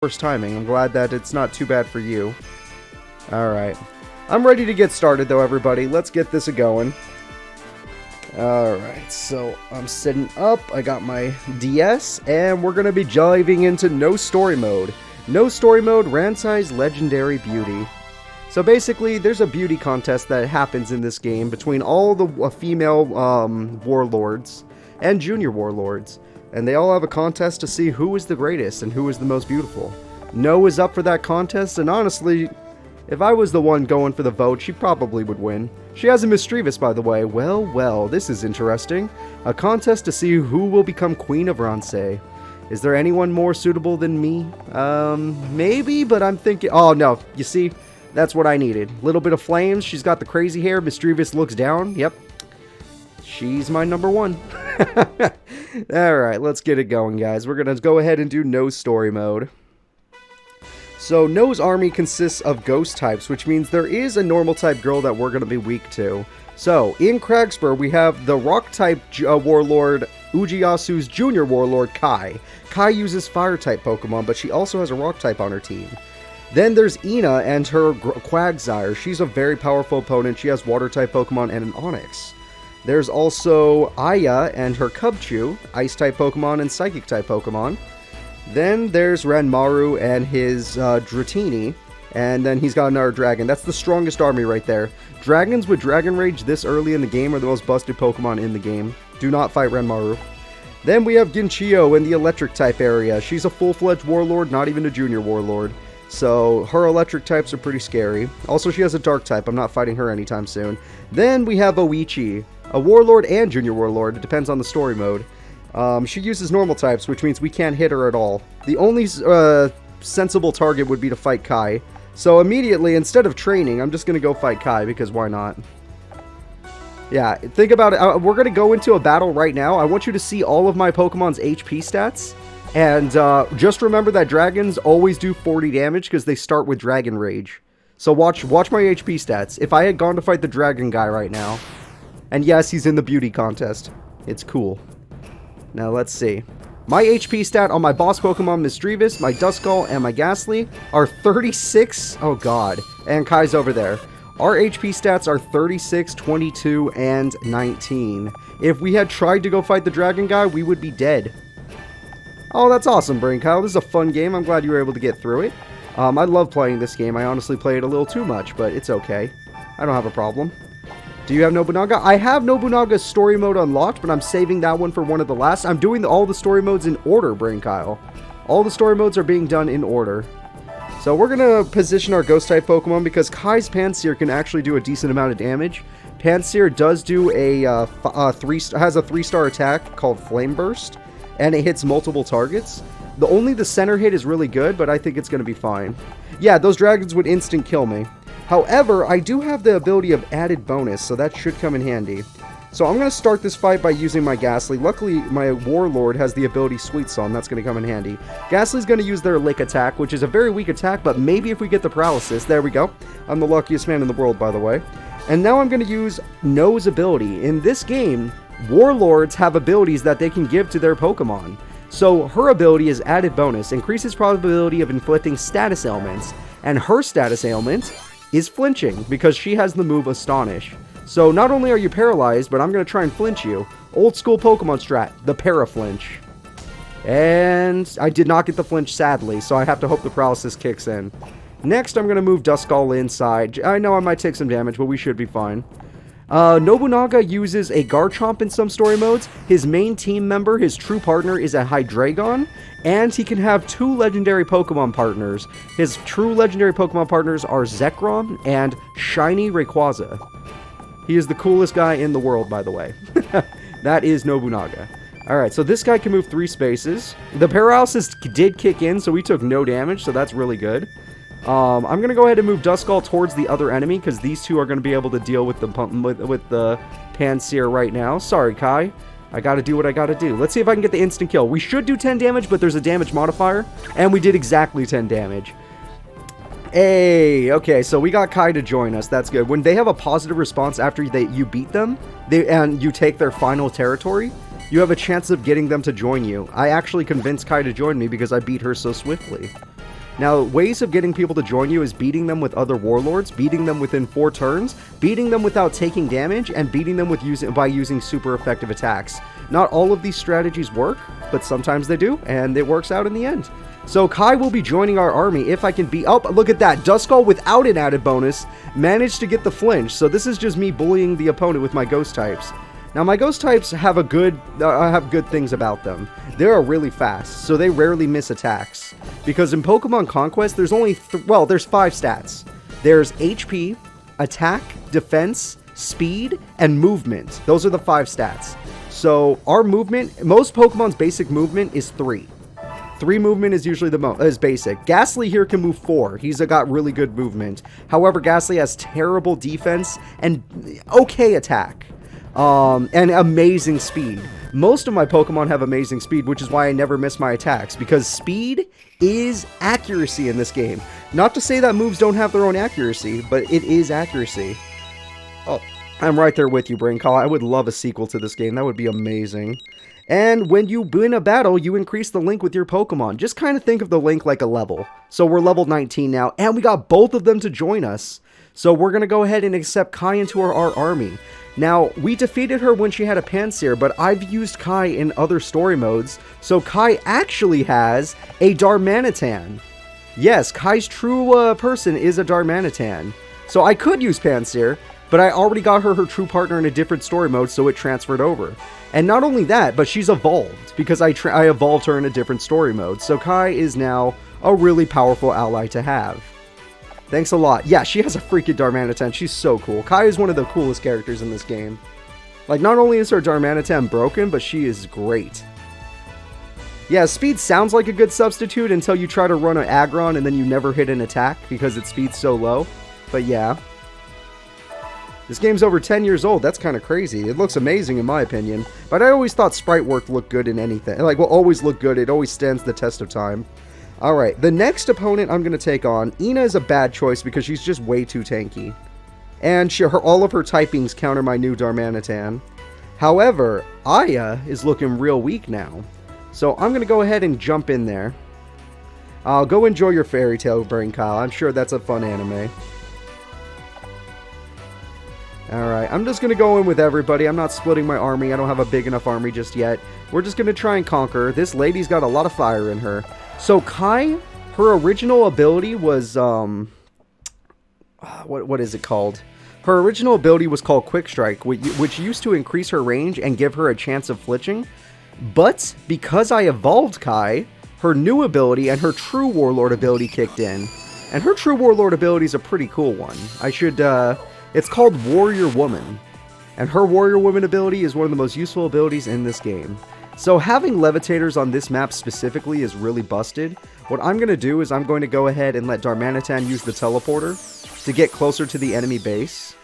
worse timing. I'm glad that it's not too bad for you. Alright. I'm ready to get started though, everybody. Let's get this a-going. Alright, so I'm sitting up. I got my DS, and we're going to be diving into No Story Mode. No Story Mode, Ransai's Legendary Beauty. So basically, there's a beauty contest that happens in this game between all the female warlords and junior warlords. And they all have a contest to see who is the greatest and who is the most beautiful. No is up for that contest, and honestly, if I was the one going for the vote, she probably would win. She has a Mischievous, by the way. Well, this is interesting. A contest to see who will become Queen of Ransai. Is there anyone more suitable than me? Maybe, but I'm thinking... Oh, no. You see, that's what I needed. Little bit of flames. She's got the crazy hair. Mischievous looks down. Yep. She's my number one. Alright, let's get it going, guys. We're going to go ahead and do No Story Mode. So, No's army consists of ghost types, which means there is a normal type girl that we're going to be weak to. So, in Cragspur, we have the rock type warlord, Ujiyasu's junior warlord, Kai. Kai uses fire type Pokemon, but she also has a rock type on her team. Then there's Ina and her Quagsire. She's a very powerful opponent. She has water type Pokemon and an Onix. There's also Aya and her Cubchoo, ice type Pokemon and psychic type Pokemon. Then there's Ranmaru and his Dratini, and then he's got another dragon. That's the strongest army right there. Dragons with Dragon Rage this early in the game are the most busted Pokemon in the game. Do not fight Ranmaru. Then we have Ginchio in the electric type area. She's a full-fledged warlord, not even a junior warlord. So her electric types are pretty scary. Also, she has a dark type. I'm not fighting her anytime soon. Then we have Oichi, a warlord and junior warlord. It depends on the story mode. She uses normal types, which means we can't hit her at all. The only sensible target would be to fight Kai. So immediately, instead of training, I'm just going to go fight Kai, because why not? Yeah, think about it. We're going to go into a battle right now. I want you to see all of my Pokemon's HP stats. And just remember that dragons always do 40 damage because they start with Dragon Rage. So watch my HP stats. If I had gone to fight the dragon guy right now... And yes, he's in the beauty contest. It's cool. Now, let's see. My HP stat on my boss Pokemon Mischievous, my Duskull, and my Ghastly are 36. Oh, God. And Kai's over there. Our HP stats are 36, 22, and 19. If we had tried to go fight the dragon guy, we would be dead. Oh, that's awesome, Brain Kyle. This is a fun game. I'm glad you were able to get through it. I love playing this game. I honestly play it a little too much, but it's okay. I don't have a problem. Do you have Nobunaga? I have Nobunaga's story mode unlocked, but I'm saving that one for one of the last. I'm doing all the story modes in order, Brain Kyle. All the story modes are being done in order. So we're going to position our Ghost-type Pokemon because Kai's Pansear can actually do a decent amount of damage. Pansear does do has a 3-star attack called Flame Burst, and it hits multiple targets. The center hit is really good, but I think it's going to be fine. Yeah, those dragons would instant kill me. However, I do have the ability of added bonus, so that should come in handy. So I'm going to start this fight by using my Ghastly. Luckily, my Warlord has the ability Sweet Song. That's going to come in handy. Ghastly's going to use their Lick attack, which is a very weak attack, but maybe if we get the Paralysis. There we go. I'm the luckiest man in the world, by the way. And now I'm going to use No's ability. In this game, Warlords have abilities that they can give to their Pokemon. So her ability is added bonus, increases probability of inflicting status ailments, and her status ailment is flinching, because she has the move Astonish. So not only are you paralyzed, but I'm going to try and flinch you. Old school Pokemon strat, the Para-Flinch. And I did not get the flinch, sadly, so I have to hope the paralysis kicks in. Next, I'm going to move Duskull inside. I know I might take some damage, but we should be fine. Nobunaga uses a Garchomp in some story modes. His main team member, his true partner, is a Hydreigon, and he can have 2 legendary Pokemon partners. His true legendary Pokemon partners are Zekrom and Shiny Rayquaza. He is the coolest guy in the world, by the way. That is Nobunaga. Alright, so this guy can move 3 spaces. The paralysis did kick in, so we took no damage, so that's really good. I'm going to go ahead and move Duskull towards the other enemy, because these two are going to be able to deal with the Pansear right now. Sorry, Kai. I got to do what I got to do. Let's see if I can get the instant kill. We should do 10 damage, but there's a damage modifier, and we did exactly 10 damage. Hey, okay, so we got Kai to join us. That's good. When they have a positive response after you beat them, and you take their final territory, you have a chance of getting them to join you. I actually convinced Kai to join me because I beat her so swiftly. Now, ways of getting people to join you is beating them with other warlords, beating them within 4 turns, beating them without taking damage, and beating them with by using super effective attacks. Not all of these strategies work, but sometimes they do, and it works out in the end. So Kai will be joining our army if I can beat... Oh, look at that. Duskull without an added bonus managed to get the flinch. So this is just me bullying the opponent with my ghost types. Now, my ghost types have good things about them. They are really fast, so they rarely miss attacks. Because in Pokemon Conquest, there's only... there's 5 stats. There's HP, attack, defense, speed, and movement. Those are the 5 stats. So our movement... Most Pokemon's basic movement is 3. 3 movement is usually is basic. Ghastly here can move 4. He's got really good movement. However, Ghastly has terrible defense and okay attack. And amazing speed. Most of my Pokemon have amazing speed, which is why I never miss my attacks, because speed is accuracy in this game. Not to say that moves don't have their own accuracy, but it is accuracy. Oh, I'm right there with you, Brain Call. I would love a sequel to this game. That would be amazing. And when you win a battle, you increase the link with your Pokemon. Just kind of think of the link like a level. So we're level 19 now, and we got both of them to join us. So we're going to go ahead and accept Kai into our army. Now, we defeated her when she had a Pansear, but I've used Kai in other story modes, so Kai actually has a Darmanitan. Yes, Kai's true person is a Darmanitan. So I could use Pansear, but I already got her true partner in a different story mode, so it transferred over. And not only that, but she's evolved, because I evolved her in a different story mode. So Kai is now a really powerful ally to have. Thanks a lot. Yeah, she has a freaking Darmanitan. She's so cool. Kai is one of the coolest characters in this game. Like, not only is her Darmanitan broken, but she is great. Yeah, speed sounds like a good substitute until you try to run an Aggron and then you never hit an attack because its speed's so low. But yeah. This game's over 10 years old. That's kind of crazy. It looks amazing in my opinion. But I always thought sprite work looked good in anything. Like, will always look good. It always stands the test of time. Alright, the next opponent I'm going to take on, Ina is a bad choice because she's just way too tanky. And all of her typings counter my new Darmanitan. However, Aya is looking real weak now. So I'm going to go ahead and jump in there. I'll go enjoy your fairy tale, Brain Kyle. I'm sure that's a fun anime. Alright, I'm just going to go in with everybody. I'm not splitting my army. I don't have a big enough army just yet. We're just going to try and conquer. This lady's got a lot of fire in her. So Kai, her original ability was, what is it called? Her original ability was called Quick Strike, which used to increase her range and give her a chance of flinching. But because I evolved Kai, her new ability and her true Warlord ability kicked in. And her true Warlord ability is a pretty cool one. It's called Warrior Woman. And her Warrior Woman ability is one of the most useful abilities in this game. So having levitators on this map specifically is really busted. What I'm going to do is I'm going to go ahead and let Darmanitan use the teleporter to get closer to the enemy base.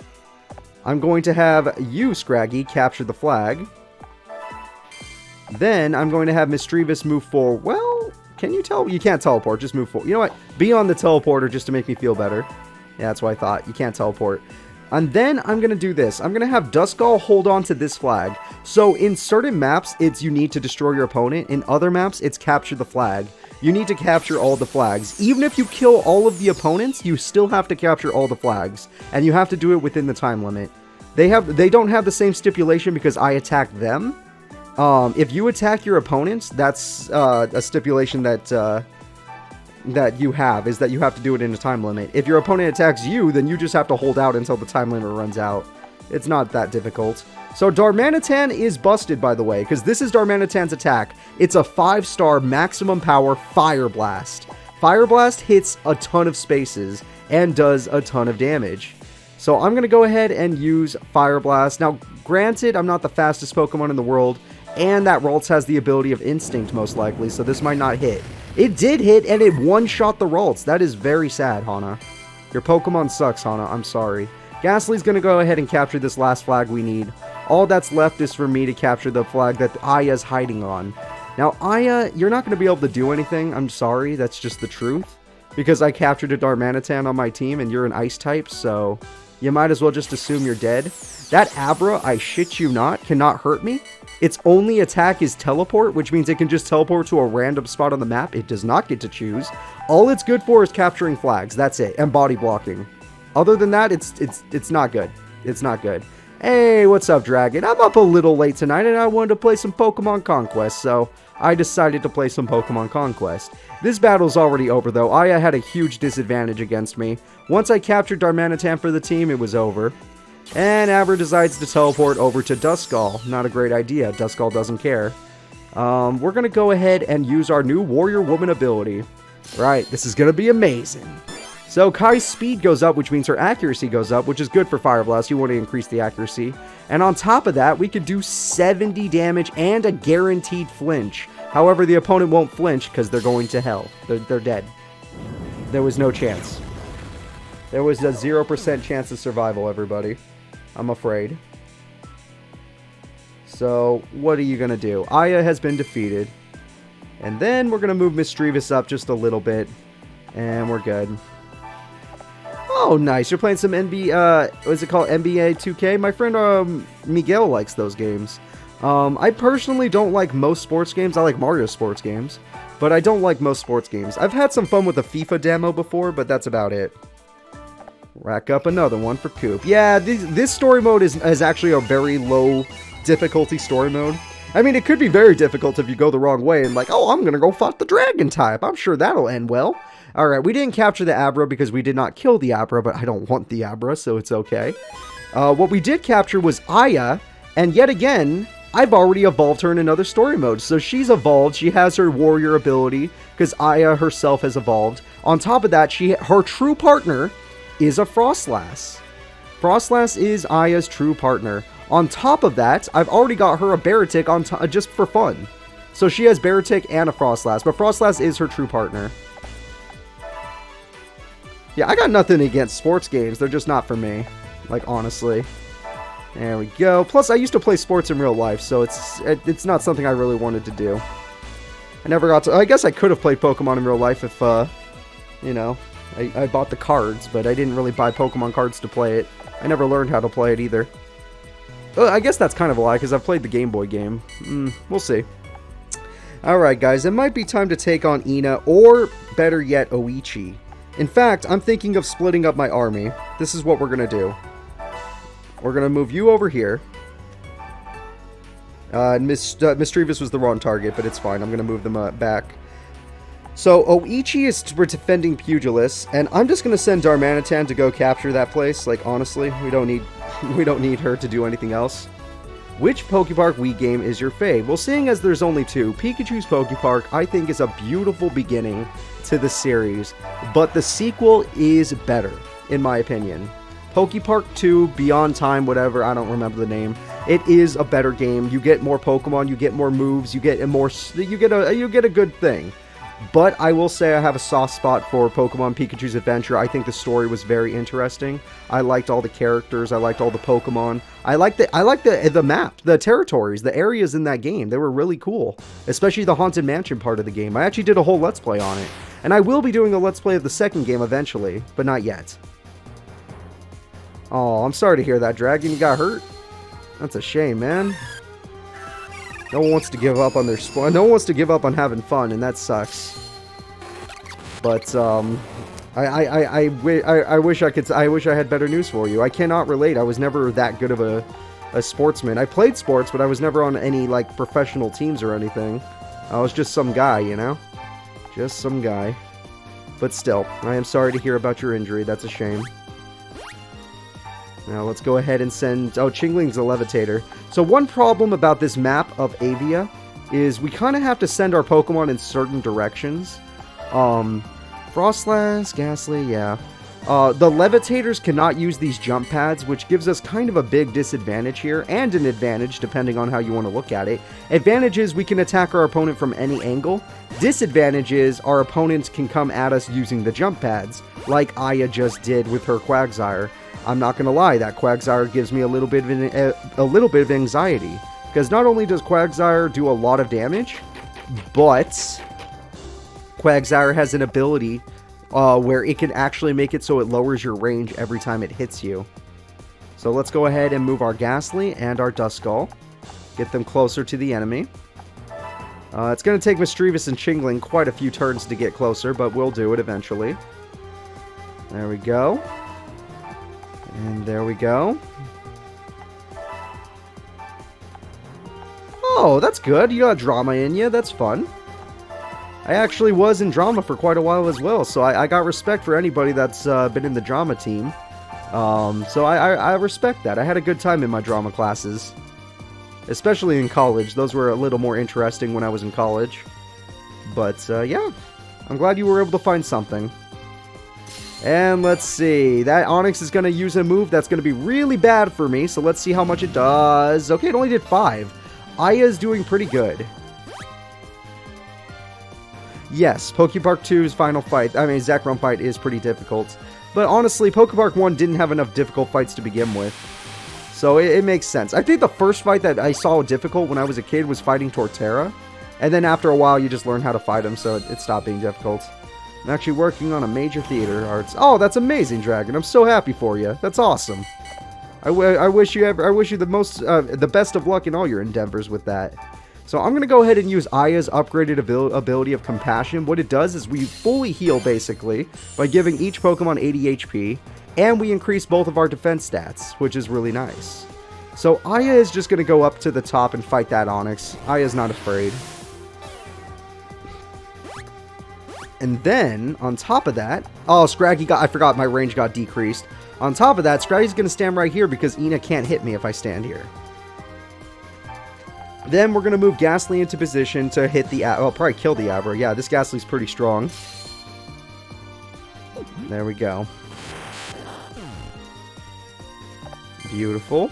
I'm going to have you, Scraggy, capture the flag. Then I'm going to have Mischievous move forward. Well, can you tell? You can't teleport, just move forward. You know what? Be on the teleporter just to make me feel better. Yeah, that's what I thought. You can't teleport. And then I'm going to do this. I'm going to have Duskull hold on to this flag. So in certain maps, it's you need to destroy your opponent. In other maps, it's capture the flag. You need to capture all the flags. Even if you kill all of the opponents, you still have to capture all the flags. And you have to do it within the time limit. They don't have the same stipulation because I attacked them. If you attack your opponents, that's a stipulation that you have, is that you have to do it in a time limit. If your opponent attacks you, then you just have to hold out until the time limit runs out. It's not that difficult. So Darmanitan is busted, by the way, because this is Darmanitan's attack. It's a 5-star maximum power Fire Blast. Fire Blast hits a ton of spaces and does a ton of damage. So I'm going to go ahead and use Fire Blast. Now, granted, I'm not the fastest Pokemon in the world, and that Ralts has the ability of Instinct, most likely, so this might not hit. It did hit, and it one-shot the Ralts. That is very sad, Hana. Your Pokemon sucks, Hana. I'm sorry. Ghastly's going to go ahead and capture this last flag we need. All that's left is for me to capture the flag that Aya's hiding on. Now, Aya, you're not going to be able to do anything. I'm sorry. That's just the truth. Because I captured a Darmanitan on my team, and you're an Ice type, so you might as well just assume you're dead. That Abra, I shit you not, cannot hurt me. Its only attack is teleport, which means it can just teleport to a random spot on the map. It does not get to choose. All it's good for is capturing flags. That's it. And body blocking. Other than that, it's not good. It's not good. Hey, what's up, Dragon? I'm up a little late tonight, and I wanted to play some Pokemon Conquest, so I decided to play some Pokemon Conquest. This battle's already over, though. Aya had a huge disadvantage against me. Once I captured Darmanitan for the team, it was over. And Abra decides to teleport over to Duskull. Not a great idea. Duskull doesn't care. We're going to go ahead and use our new Warrior Woman ability. Right, this is going to be amazing. So Kai's speed goes up, which means her accuracy goes up, which is good for Fire Blast. You want to increase the accuracy. And on top of that, we could do 70 damage and a guaranteed flinch. However, the opponent won't flinch because they're going to hell. They're dead. There was no chance. There was a 0% chance of survival, everybody. I'm afraid. So, what are you going to do? Aya has been defeated. And then we're going to move Misdreavus up just a little bit. And we're good. Oh, nice. You're playing some what is it called? NBA 2K? My friend Miguel likes those games. I personally don't like most sports games. I like Mario sports games. But I don't like most sports games. I've had some fun with the FIFA demo before, but that's about it. Rack up another one for Coop. Yeah, this story mode is actually a very low difficulty story mode. I mean, it could be very difficult if you go the wrong way and like, oh, I'm going to go fight the dragon type. I'm sure that'll end well. All right, we didn't capture the Abra because we did not kill the Abra, but I don't want the Abra, so it's okay. What we did capture was Aya, and yet again, I've already evolved her in another story mode. So she's evolved. She has her warrior ability because Aya herself has evolved. On top of that, her true partner is a Frostlass. Frostlass is Aya's true partner. On top of that, I've already got her a Baratic just for fun. So she has Baratic and a Frostlass, but Frostlass is her true partner. Yeah, I got nothing against sports games. They're just not for me. Like, honestly. There we go. Plus, I used to play sports in real life, so it's not something I really wanted to do. I never got to... I guess I could have played Pokemon in real life if, you know... I bought the cards, but I didn't really buy Pokemon cards to play it. I never learned how to play it either. I guess that's kind of a lie, because I've played the Game Boy game. We'll see. Alright, guys, it might be time to take on Ina, or, better yet, Oichi. In fact, I'm thinking of splitting up my army. This is what we're going to do. We're going to move you over here. Misdreavus was the wrong target, but it's fine. I'm going to move them back. So, Oichi is defending Pugilist, and I'm just going to send Darmanitan to go capture that place. Like, honestly, we don't need her to do anything else. Which Pokepark Wii game is your fave? Well, seeing as there's only two, Pikachu's Pokepark, I think, is a beautiful beginning to the series, but the sequel is better, in my opinion. Pokepark 2, Beyond Time, whatever, I don't remember the name. It is a better game. You get more Pokemon, you get more moves, you get a good thing. But I will say I have a soft spot for Pokemon Pikachu's Adventure. I think the story was very interesting. I liked all the characters. I liked all the Pokemon. I liked the map, the territories, the areas in that game. They were really cool, especially the Haunted Mansion part of the game. I actually did a whole Let's Play on it. And I will be doing a Let's Play of the second game eventually, but not yet. Oh, I'm sorry to hear that, Dragon. You got hurt? That's a shame, man. No one wants to give up on their spawn. No one wants to give up on having fun, and that sucks. But I wish I had better news for you. I cannot relate. I was never that good of a sportsman. I played sports, but I was never on any like professional teams or anything. I was just some guy, you know, just some guy. But still, I am sorry to hear about your injury. That's a shame. Now let's go ahead and send... Oh, Chingling's a Levitator. So one problem about this map of Avia is we kind of have to send our Pokemon in certain directions. Frostlass, Ghastly, yeah. The Levitators cannot use these jump pads, which gives us kind of a big disadvantage here, and an advantage depending on how you want to look at it. Advantage is we can attack our opponent from any angle. Disadvantage is our opponents can come at us using the jump pads, like Aya just did with her Quagsire. I'm not going to lie, that Quagsire gives me a little bit of anxiety. Because not only does Quagsire do a lot of damage, but Quagsire has an ability where it can actually make it so it lowers your range every time it hits you. So let's go ahead and move our Ghastly and our Duskull. Get them closer to the enemy. It's going to take Mischievous and Chingling quite a few turns to get closer, but we'll do it eventually. There we go. And there we go. Oh, that's good. You got drama in you. That's fun. I actually was in drama for quite a while as well, so I got respect for anybody that's been in the drama team. So I respect that. I had a good time in my drama classes. Especially in college. Those were a little more interesting when I was in college. But, yeah. I'm glad you were able to find something. And let's see. That Onyx is going to use a move that's going to be really bad for me. So let's see how much it does. Okay, it only did 5. Aya's doing pretty good. Yes, Pokepark 2's final fight, I mean, Zekrom fight is pretty difficult. But honestly, Pokepark 1 didn't have enough difficult fights to begin with. So it makes sense. I think the first fight that I saw difficult when I was a kid was fighting Torterra. And then after a while, you just learn how to fight him, so it stopped being difficult. I'm actually working on a major theater arts. Oh, that's amazing, Dragon. I'm so happy for you. That's awesome. I wish you the best of luck in all your endeavors with that. So I'm going to go ahead and use Aya's upgraded ability of Compassion. What it does is we fully heal, basically, by giving each Pokemon 80 HP. And we increase both of our defense stats, which is really nice. So Aya is just going to go up to the top and fight that Onyx. Aya's not afraid. And then, on top of that... Oh, Scraggy got... I forgot my range got decreased. On top of that, Scraggy's going to stand right here because Ina can't hit me if I stand here. Then we're going to move Ghastly into position to hit the... Well, probably kill the Abra. Yeah, this Ghastly's pretty strong. There we go. Beautiful.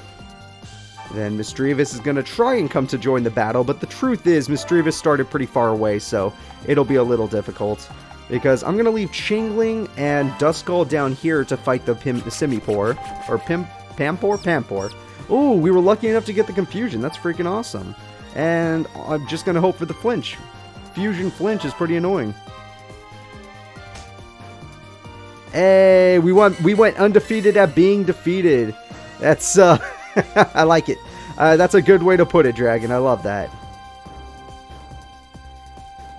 Then Mischievous is going to try and come to join the battle, but the truth is Mischievous started pretty far away, so it'll be a little difficult. Because I'm going to leave Chingling and Duskull down here to fight the Simipour. Or Pampor? Ooh, we were lucky enough to get the Confusion. That's freaking awesome. And I'm just going to hope for the flinch. Fusion flinch is pretty annoying. Hey, we went undefeated at being defeated. That's, I like it. That's a good way to put it, Dragon. I love that.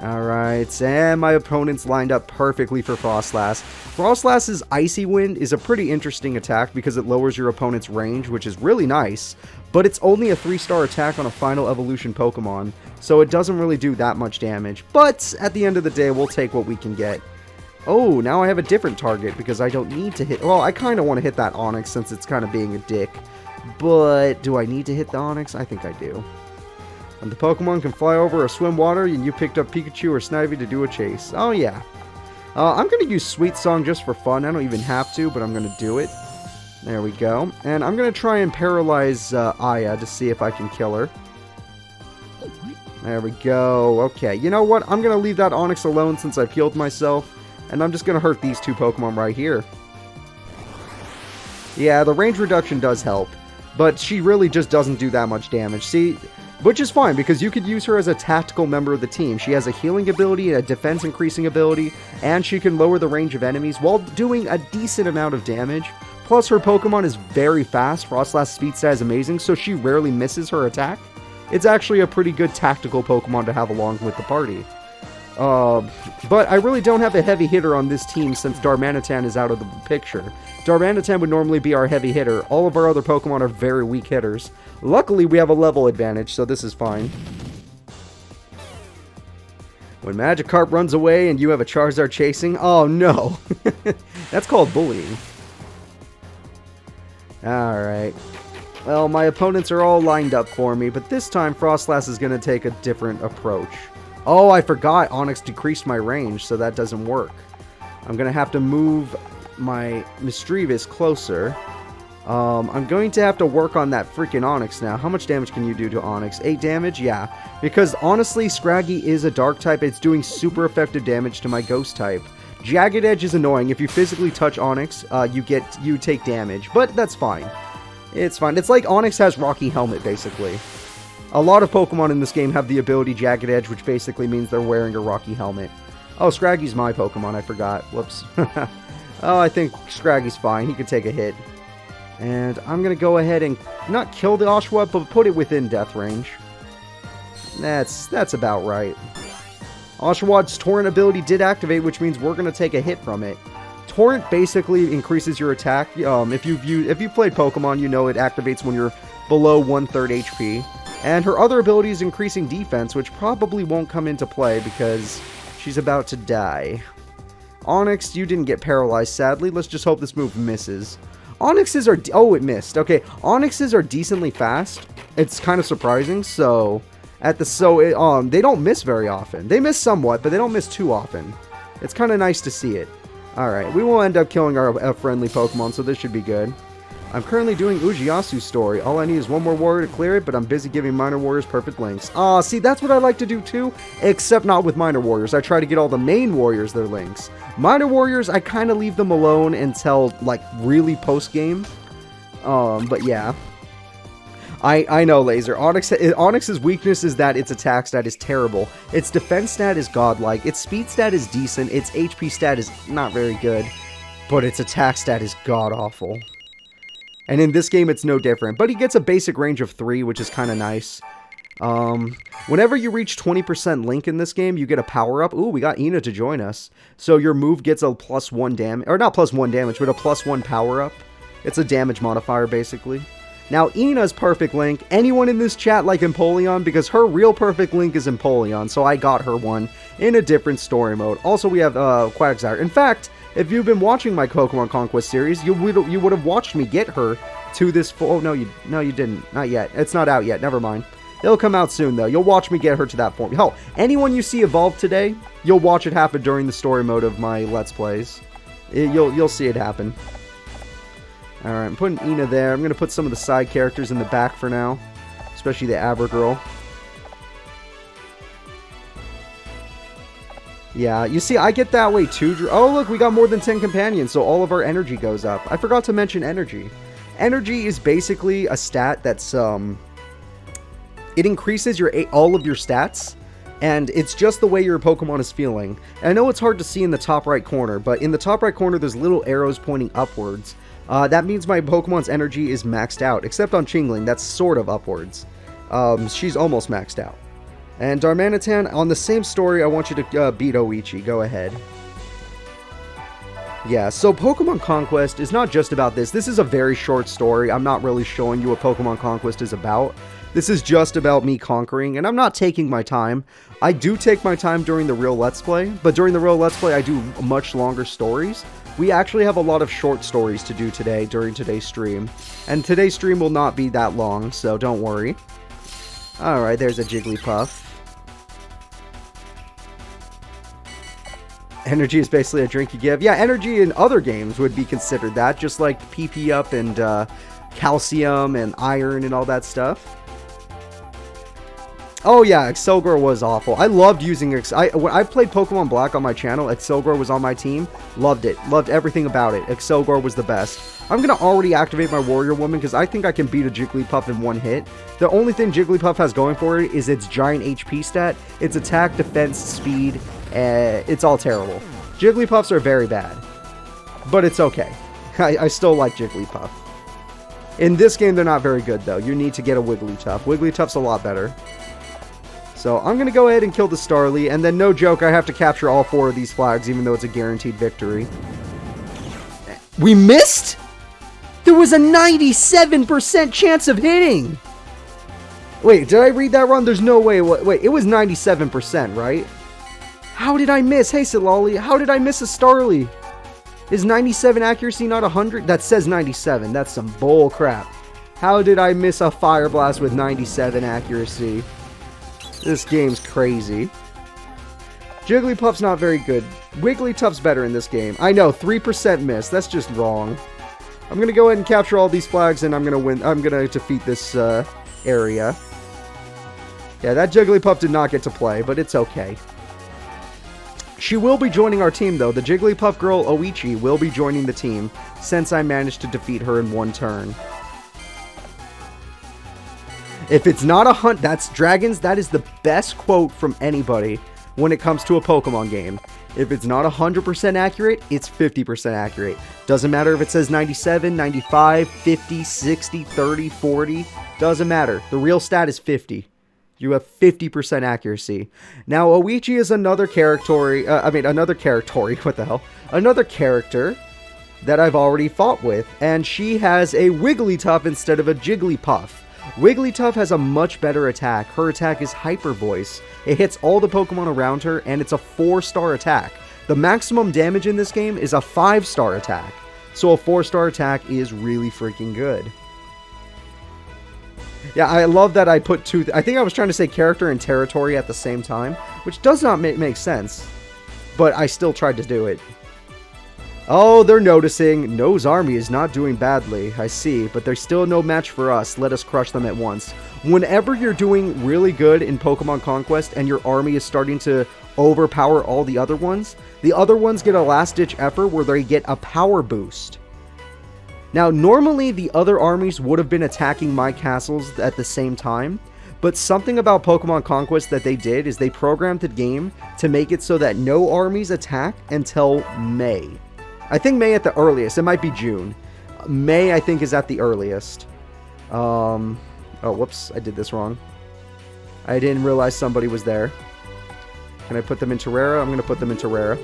Alright, and my opponent's lined up perfectly for Frostlass. Frostlass's Icy Wind is a pretty interesting attack because it lowers your opponent's range, which is really nice, but it's only a 3-star attack on a final evolution Pokemon, so it doesn't really do that much damage. But at the end of the day, we'll take what we can get. Oh, now I have a different target because I don't need to hit... Well, I kind of want to hit that Onix since it's kind of being a dick. But do I need to hit the Onix? I think I do. And the Pokemon can fly over or swim water, and you picked up Pikachu or Snivy to do a chase. Oh, yeah. I'm going to use Sweet Song just for fun. I don't even have to, but I'm going to do it. There we go. And I'm going to try and paralyze Aya to see if I can kill her. There we go. Okay, you know what? I'm going to leave that Onix alone since I've healed myself. And I'm just going to hurt these two Pokemon right here. Yeah, the range reduction does help. But she really just doesn't do that much damage. See, which is fine because you could use her as a tactical member of the team. She has a healing ability, a defense increasing ability, and she can lower the range of enemies while doing a decent amount of damage. Plus, her Pokemon is very fast. Frostlass speed stat is amazing, so she rarely misses her attack. It's actually a pretty good tactical Pokemon to have along with the party. But I really don't have a heavy hitter on this team since Darmanitan is out of the picture. Darmanitan would normally be our heavy hitter. All of our other Pokemon are very weak hitters. Luckily, we have a level advantage, so this is fine. When Magikarp runs away and you have a Charizard chasing, oh no. That's called bullying. Alright. Well, my opponents are all lined up for me, but this time Frostlass is going to take a different approach. Oh, I forgot Onix decreased my range, so that doesn't work. I'm going to have to move my Mischievous closer. I'm going to have to work on that freaking Onix now. How much damage can you do to Onix? 8 damage? Yeah. Because honestly, Scraggy is a dark type. It's doing super effective damage to my ghost type. Jagged Edge is annoying. If you physically touch Onix, you take damage. But that's fine. It's fine. It's like Onix has Rocky Helmet, basically. A lot of Pokemon in this game have the ability Jagged Edge, which basically means they're wearing a Rocky Helmet. Oh, Scraggy's my Pokemon, I forgot. Whoops. Oh, I think Scraggy's fine. He could take a hit. And I'm going to go ahead and not kill the Oshawott, but put it within death range. That's about right. Oshawott's Torrent ability did activate, which means we're going to take a hit from it. Torrent basically increases your attack. If you've played Pokemon, you know it activates when you're below 1/3 HP. And her other ability is increasing defense, which probably won't come into play because she's about to die. Onix, you didn't get paralyzed, sadly. Let's just hope this move misses. Onyxes are... Oh, it missed. Okay, Onyxes are decently fast. It's kind of surprising, so... they don't miss very often. They miss somewhat, but they don't miss too often. It's kind of nice to see it. Alright, we will end up killing our friendly Pokemon, so this should be good. I'm currently doing Ujiyasu's story. All I need is one more warrior to clear it, but I'm busy giving minor warriors perfect links. See, that's what I like to do too, except not with minor warriors. I try to get all the main warriors their links. Minor warriors, I kind of leave them alone until, like, really post-game. But yeah. I know, Laser. Onyx's weakness is that its attack stat is terrible. Its defense stat is godlike. Its speed stat is decent. Its HP stat is not very good. But its attack stat is god-awful. And in this game, it's no different. But he gets a basic range of 3, which is kind of nice. Whenever you reach 20% Link in this game, you get a power-up. Ooh, we got Ina to join us. So your move gets a +1 damage. Or not +1 damage, but a +1 power-up. It's a damage modifier, basically. Now, Ina's perfect Link. Anyone in this chat like Empoleon? Because her real perfect Link is Empoleon. So I got her one in a different story mode. Also, we have Quagsire. In fact... if you've been watching my Pokemon Conquest series, you would have watched me get her to this full... Oh, no, you didn't. Not yet. It's not out yet. Never mind. It'll come out soon, though. You'll watch me get her to that form. Hell, anyone you see evolve today, you'll watch it happen during the story mode of my Let's Plays. You'll see it happen. Alright, I'm putting Ina there. I'm going to put some of the side characters in the back for now. Especially the Aber Girl. Yeah, you see, I get that way too. Oh, look, we got more than 10 companions, so all of our energy goes up. I forgot to mention energy. Energy is basically a stat that's, it increases all of your stats, and it's just the way your Pokemon is feeling. And I know it's hard to see in the top right corner, but in the top right corner, there's little arrows pointing upwards. That means my Pokemon's energy is maxed out, except on Chingling, that's sort of upwards. She's almost maxed out. And Darmanitan, on the same story, I want you to beat Oichi. Go ahead. Yeah, so Pokemon Conquest is not just about this. This is a very short story. I'm not really showing you what Pokemon Conquest is about. This is just about me conquering, and I'm not taking my time. I do take my time during the real Let's Play, but during the real Let's Play, I do much longer stories. We actually have a lot of short stories to do today during today's stream. And today's stream will not be that long, so don't worry. Alright, there's a Jigglypuff. Energy is basically a drink you give. Yeah, energy in other games would be considered that, just like PP up and calcium and iron and all that stuff. Oh yeah, Excelgor was awful. I loved using when I played Pokemon Black on my channel, Excelgor was on my team. Loved it. Loved everything about it. Excelgor was the best. I'm going to already activate my Warrior Woman because I think I can beat a Jigglypuff in one hit. The only thing Jigglypuff has going for it is its giant HP stat, its attack, defense, speed. It's all terrible. Jigglypuffs are very bad. But it's okay. I still like Jigglypuff. In this game, they're not very good, though. You need to get a Wigglytuff. Wigglytuff's a lot better. So I'm going to go ahead and kill the Starly, and then no joke, I have to capture all 4 of these flags, even though it's a guaranteed victory. We missed? There was a 97% chance of hitting! Wait, did I read that wrong? There's no way. Wait, it was 97%, right? How did I miss? Hey, Silali, how did I miss a Starly? Is 97 accuracy not 100? That says 97. That's some bull crap. How did I miss a Fire Blast with 97 accuracy? This game's crazy. Jigglypuff's not very good. Wigglytuff's better in this game. I know, 3% miss. That's just wrong. I'm going to go ahead and capture all these flags, and I'm going to win. I'm going to defeat this area. Yeah, that Jigglypuff did not get to play, but it's okay. She will be joining our team, though. The Jigglypuff girl, Oichi, will be joining the team, since I managed to defeat her in one turn. If it's not a hunt, that's Dragons, that is the best quote from anybody when it comes to a Pokemon game. If it's not 100% accurate, it's 50% accurate. Doesn't matter if it says 97, 95, 50, 60, 30, 40. Doesn't matter. The real stat is 50. You have 50% accuracy. Now, Oichi is another character. What the hell? Another character that I've already fought with, and she has a Wigglytuff instead of a Jigglypuff. Wigglytuff has a much better attack. Her attack is Hyper Voice. It hits all the Pokemon around her, and it's a 4-star attack. The maximum damage in this game is a 5-star attack. So a 4-star attack is really freaking good. Yeah, I love that I put two... I think I was trying to say character and territory at the same time, which does not make sense. But I still tried to do it. Oh, they're noticing. No's army is not doing badly. I see, but they're still no match for us. Let us crush them at once. Whenever you're doing really good in Pokemon Conquest and your army is starting to overpower all the other ones get a last-ditch effort where they get a power boost. Now, normally the other armies would have been attacking my castles at the same time, but something about Pokemon Conquest that they did is they programmed the game to make it so that no armies attack until May. I think May at the earliest. It might be June. May, I think, is at the earliest. Oh, whoops. I did this wrong. I didn't realize somebody was there. Can I put them in Terrera? I'm going to put them in Terrera.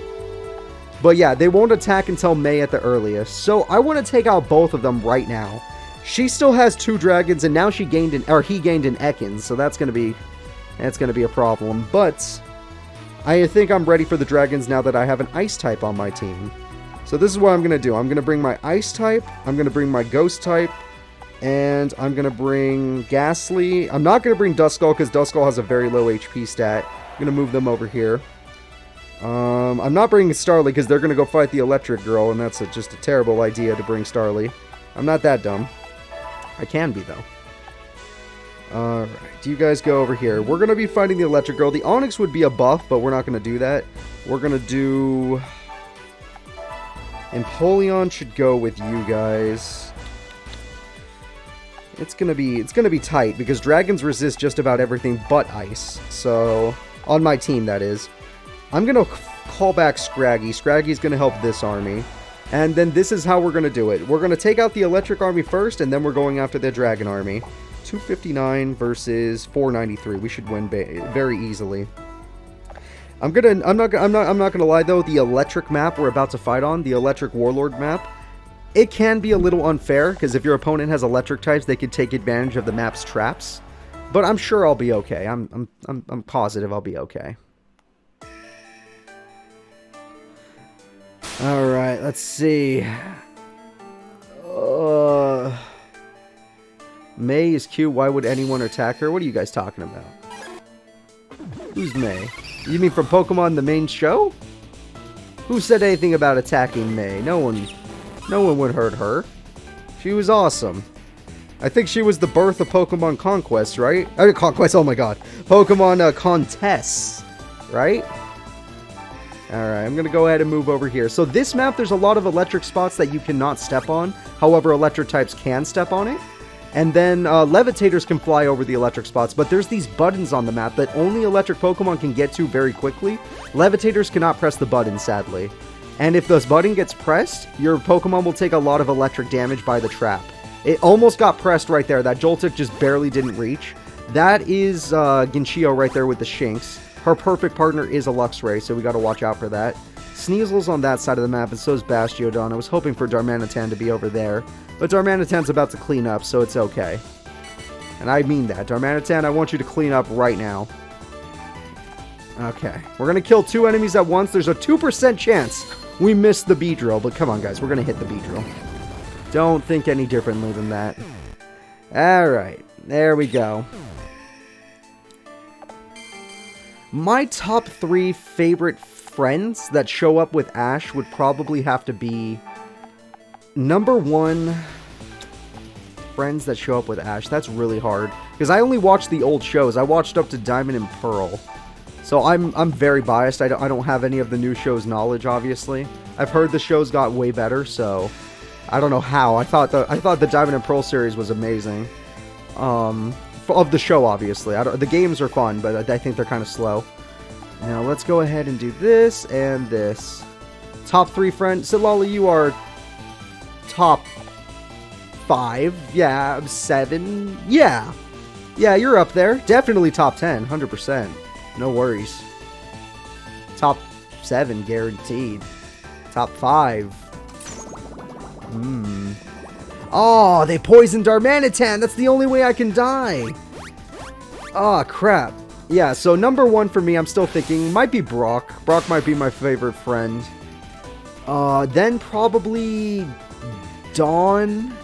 But yeah, they won't attack until May at the earliest. So I want to take out both of them right now. She still has 2 dragons, and now he gained an Ekans, so that's going to be a problem. But I think I'm ready for the dragons now that I have an ice type on my team. So this is what I'm going to do. I'm going to bring my Ice type, I'm going to bring my Ghost type, and I'm going to bring Ghastly. I'm not going to bring Duskull because Duskull has a very low HP stat. I'm going to move them over here. I'm not bringing Starly because they're going to go fight the Electric Girl, and that's just a terrible idea to bring Starly. I'm not that dumb. I can be, though. Alright, you guys go over here. We're going to be fighting the Electric Girl. The Onix would be a buff, but we're not going to do that. We're going to do... Empoleon should go with you guys. It's gonna be tight because dragons resist just about everything but ice. So on my team, that is. I'm gonna call back Scraggy. Scraggy's gonna help this army, and then this is how we're gonna do it. We're gonna take out the electric army first, and then we're going after the dragon army. 259 versus 493. We should win very easily. I'm not gonna lie though, the electric map we're about to fight on, the electric warlord map, it can be a little unfair because if your opponent has electric types, they could take advantage of the map's traps. But I'm sure I'll be okay. I'm positive I'll be okay. All right, let's see. May is cute. Why would anyone attack her? What are you guys talking about? Who's May? You mean from Pokemon the main show? Who said anything about attacking May? No one would hurt her. She was awesome. I think she was the birth of Pokemon Conquest, right? Conquest, oh my god. Pokemon Contests, right? Alright, I'm going to go ahead and move over here. So this map, there's a lot of electric spots that you cannot step on. However, electric types can step on it. And then levitators can fly over the electric spots, but there's these buttons on the map that only electric Pokemon can get to very quickly. Levitators cannot press the button, sadly. And if this button gets pressed, your Pokemon will take a lot of electric damage by the trap. It almost got pressed right there. That Joltik just barely didn't reach. That is Ginchio right there with the Shinx. Her perfect partner is a Luxray, so we gotta watch out for that. Sneasel's on that side of the map, and so is Bastiodon. I was hoping for Darmanitan to be over there, but Darmanitan's about to clean up, so it's okay. And I mean that. Darmanitan, I want you to clean up right now. Okay. We're gonna kill 2 enemies at once. There's a 2% chance we missed the Beedrill, but come on, guys. We're gonna hit the Beedrill. Don't think any differently than that. Alright. There we go. My top 3 favorite friends that show up with Ash would probably have to be... Number 1... Friends that show up with Ash. That's really hard. Because I only watched the old shows. I watched up to Diamond and Pearl. So I'm very biased. I don't have any of the new shows' knowledge, obviously. I've heard the shows got way better, so... I don't know how. I thought the Diamond and Pearl series was amazing. Of the show, obviously. The games are fun, but I think they're kind of slow. Now let's go ahead and do this and this. Top 3 friend. Silali, you are top 5. Yeah, 7. Yeah. Yeah, you're up there. Definitely top 10. 100%. No worries. Top 7 guaranteed. Top 5. Oh, they poisoned Darmanitan. That's the only way I can die. Oh, crap. Yeah, so number 1 for me, I'm still thinking, might be Brock. Brock might be my favorite friend. Then probably Dawn.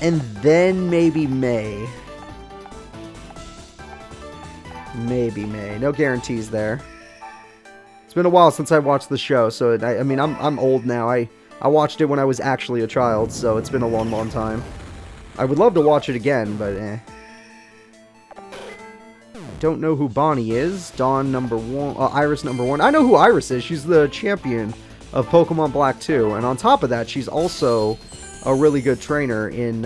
And then maybe May. Maybe May. No guarantees there. It's been a while since I watched the show, so I mean, I'm old now. I watched it when I was actually a child, so it's been a long, long time. I would love to watch it again, but eh. Don't know who Bonnie is. Dawn number 1. Iris number 1. I know who Iris is. She's the champion of Pokemon Black 2. And on top of that, she's also a really good trainer in,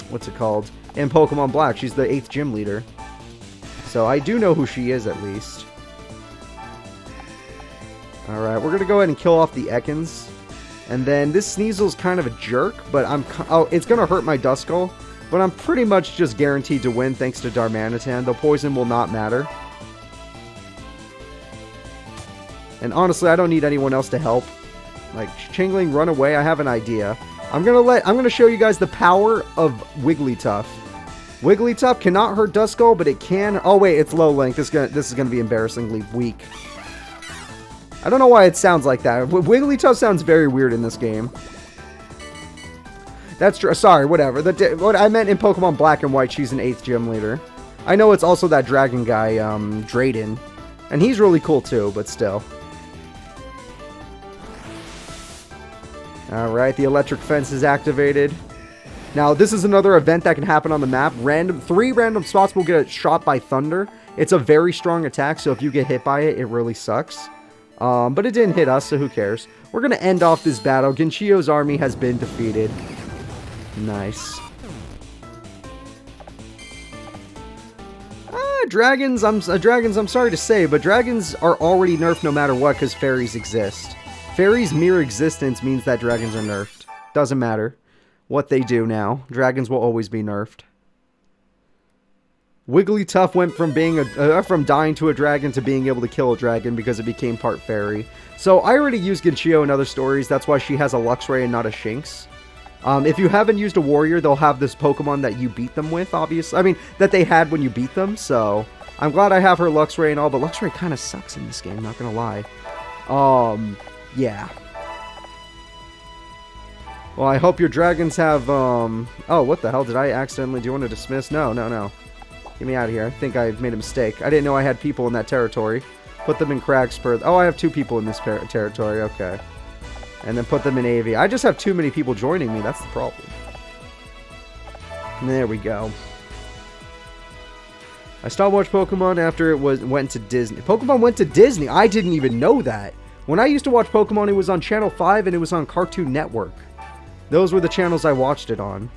what's it called? In Pokemon Black. She's the 8th gym leader. So I do know who she is, at least. Alright, we're going to go ahead and kill off the Ekans. And then this Sneasel's kind of a jerk, but it's going to hurt my Duskull. But I'm pretty much just guaranteed to win thanks to Darmanitan. The poison will not matter. And honestly, I don't need anyone else to help. Like, Chingling, run away. I have an idea. I'm gonna show you guys the power of Wigglytuff. Wigglytuff cannot hurt Duskull, but it can. Oh wait, it's low link. This is gonna be embarrassingly weak. I don't know why it sounds like that. Wigglytuff sounds very weird in this game. That's true. Sorry, whatever. What I meant in Pokemon Black and White, she's an 8th gym leader. I know it's also that dragon guy, Drayden. And he's really cool too, but still. Alright, the electric fence is activated. Now, this is another event that can happen on the map. 3 random spots will get shot by thunder. It's a very strong attack, so if you get hit by it, it really sucks. But it didn't hit us, so who cares? We're going to end off this battle. Ginchio's army has been defeated. Nice. Dragons, I'm sorry to say, but dragons are already nerfed no matter what because fairies exist. Fairies' mere existence means that dragons are nerfed. Doesn't matter what they do now. Dragons will always be nerfed. Wigglytuff went from being from dying to a dragon to being able to kill a dragon because it became part fairy. So I already used Ginchio in other stories. That's why she has a Luxray and not a Shinx. If you haven't used a warrior, they'll have this Pokemon that you beat them with, obviously. I mean, that they had when you beat them, so I'm glad I have her Luxray and all, but Luxray kind of sucks in this game, not gonna lie. Yeah. Well, I hope your dragons have, oh, what the hell, did I accidentally, do you want to dismiss? No. Get me out of here. I think I made a mistake. I didn't know I had people in that territory. Put them in Cragspur. Oh, I have 2 people in this territory, okay. And then put them in AV. I just have too many people joining me. That's the problem. There we go. I stopped watching Pokemon after it went to Disney. Pokemon went to Disney? I didn't even know that. When I used to watch Pokemon, it was on Channel 5 and it was on Cartoon Network. Those were the channels I watched it on.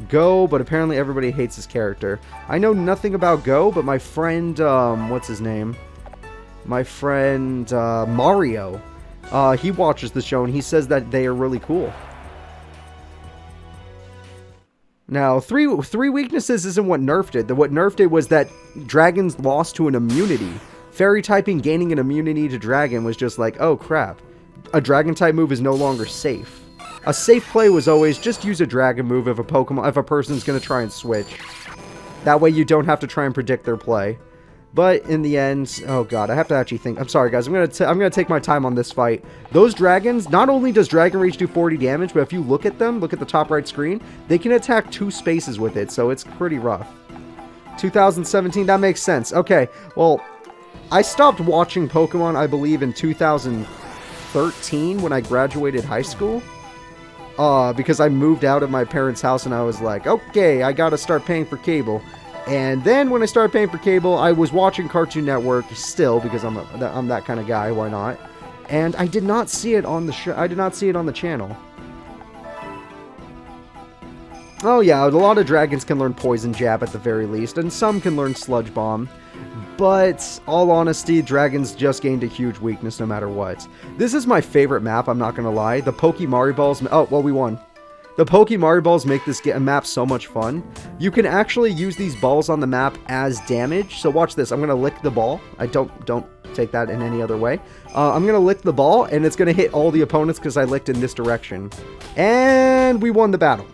Go, but apparently everybody hates his character. I know nothing about Go, but my friend, what's his name? My friend, Mario. He watches the show and he says that they are really cool. Now, three weaknesses isn't what nerfed it. What nerfed it was that dragons lost to an immunity. Fairy typing gaining an immunity to dragon was just like, oh crap. A dragon type move is no longer safe. A safe play was always just use a dragon move if a person's gonna try and switch. That way you don't have to try and predict their play. But in the end, oh god, I have to actually think. I'm sorry guys, I'm gonna take my time on this fight. Those dragons, not only does Dragon Rage do 40 damage, but if you look at them, look at the top right screen, they can attack 2 spaces with it, so it's pretty rough. 2017, that makes sense. Okay, well, I stopped watching Pokemon, I believe, in 2013 when I graduated high school. Because I moved out of my parents' house and I was like, okay, I gotta start paying for cable. And then when I started paying for cable, I was watching Cartoon Network still because I'm that kind of guy. Why not? And I did not see it on the show. I did not see it on the channel. Oh yeah, a lot of dragons can learn Poison Jab at the very least, and some can learn Sludge Bomb. but all honesty, dragons just gained a huge weakness no matter what. This is my favorite map, I'm not gonna lie. The Pokemari Balls... Oh, well, we won. The Pokemari Balls make this map so much fun. You can actually use these balls on the map as damage. So watch this. I'm gonna lick the ball. Don't take that in any other way. I'm gonna lick the ball, and it's gonna hit all the opponents because I licked in this direction. And we won the battle.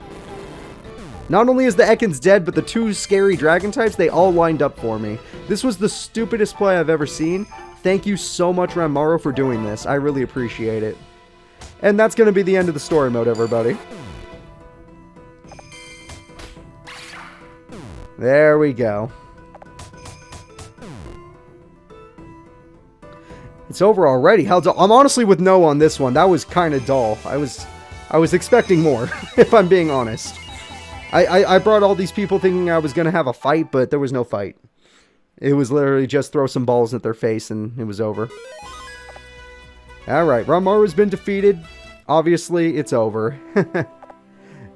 Not only is the Ekans dead, but the two scary dragon types, they all lined up for me. This was the stupidest play I've ever seen. Thank you so much, Ranmaro, for doing this. I really appreciate it. And that's going to be the end of the story mode, everybody. There we go. It's over already. How dull. I'm honestly with no on this one. That was kind of dull. I was expecting more, if I'm being honest. I brought all these people thinking I was going to have a fight, but there was no fight. It was literally just throw some balls at their face and it was over. Alright, Ranmaru's been defeated. Obviously, it's over.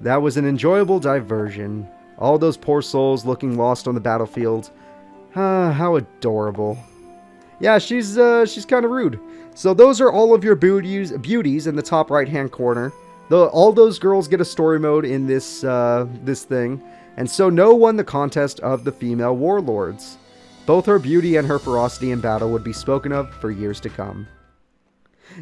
That was an enjoyable diversion. All those poor souls looking lost on the battlefield. How adorable. Yeah, she's kind of rude. So those are all of your beauties in the top right-hand corner. All those girls get a story mode in this this thing, and so No won the contest of the female warlords. Both her beauty and her ferocity in battle would be spoken of for years to come.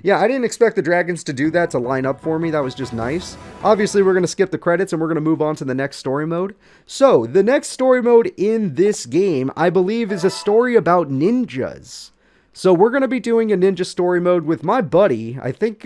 Yeah, I didn't expect the dragons to do that, to line up for me. That was just nice. Obviously, we're going to skip the credits, and we're going to move on to the next story mode. So, the next story mode in this game, I believe, is a story about ninjas. So, we're going to be doing a ninja story mode with my buddy. I think...